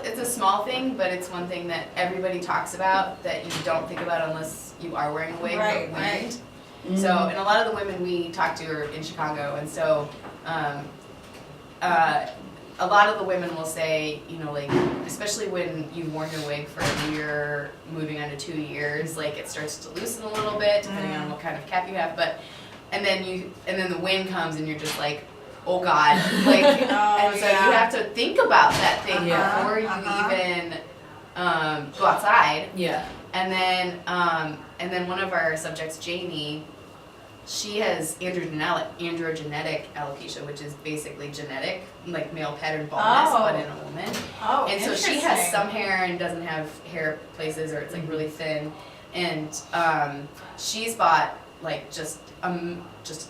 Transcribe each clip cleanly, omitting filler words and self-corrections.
It's a small thing, but it's one thing that everybody talks about that you don't think about unless you are wearing a wig. Right, but right. wind. So, and a lot of the women we talk to are in Chicago, and so a lot of the women will say, you know, like, especially when you've worn your wig for a year, moving on to 2 years, like it starts to loosen a little bit depending on what kind of cap you have. But and then the wind comes and you're just like, oh God, like, and so you have to think about that thing before you even go outside. Yeah. And then one of our subjects, Jamie, she has androgenetic alopecia, which is basically genetic, like male pattern baldness, but in a woman. Oh, And so she has some hair and doesn't have hair places, or it's like really thin. And she's bought like just a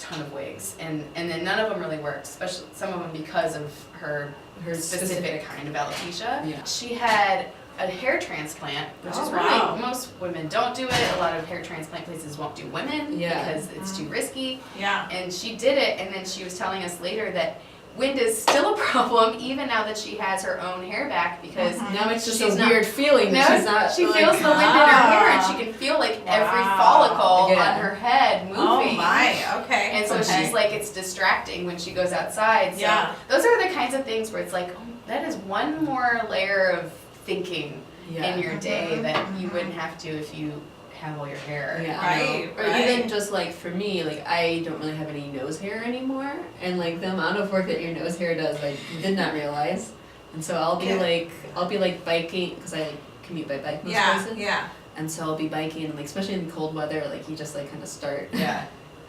ton of wigs, and then none of them really work, especially some of them because of her specific kind of alopecia. Yeah. She had a hair transplant, which is really, most women don't do it. A lot of hair transplant places won't do women because it's too risky. Yeah. And she did it, and then she was telling us later that wind is still a problem even now that she has her own hair back, because now it's just she's a weird feeling that she's not. She like, feels the wind in her hair, and she can feel like every follicle on her head moving. Oh my, okay. And so she's like, it's distracting when she goes outside. So those are the kinds of things where it's like, oh, that is one more layer of thinking in your day that you wouldn't have to if you have all your hair. Yeah. Right. Or even just like for me, like I don't really have any nose hair anymore, and like the amount of work that your nose hair does, I did not realize. And so I'll be like biking, because I like commute by bike most places. Yeah. And so I'll be biking, and like especially in cold weather, like you just like kind of start. Yeah.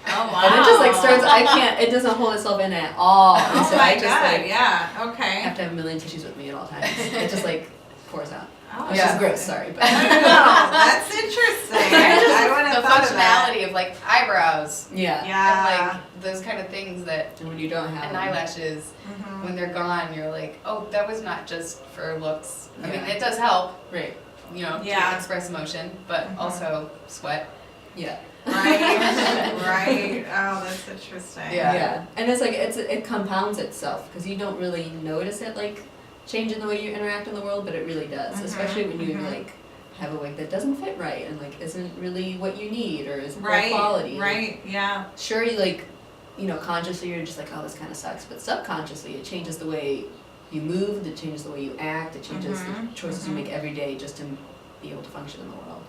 Oh wow. And it just like starts. I can't. It doesn't hold itself in at all. And so I just like okay. have to have a million tissues with me at all times. It just like pours out. Oh, Which is gross. Sorry, but no, that's interesting. I wouldn't have the thought of that. functionality of like eyebrows. yeah. And like those kind of things that, And when you don't have and them. eyelashes, when they're gone, you're like, oh, that was not just for looks. I mean, Yeah. it does help, Right. you know, to express emotion, but also sweat. Yeah. Right. Right. Oh, that's interesting. Yeah. And it's like it compounds itself because you don't really notice it like changing the way you interact in the world, but it really does, especially when you like have a wig that doesn't fit right and like isn't really what you need or isn't high quality. Right. Yeah. Sure, you like, you know, consciously you're just like, oh, this kind of sucks, but subconsciously it changes the way you move, it changes the way you act, it changes the choices you make every day just to be able to function in the world.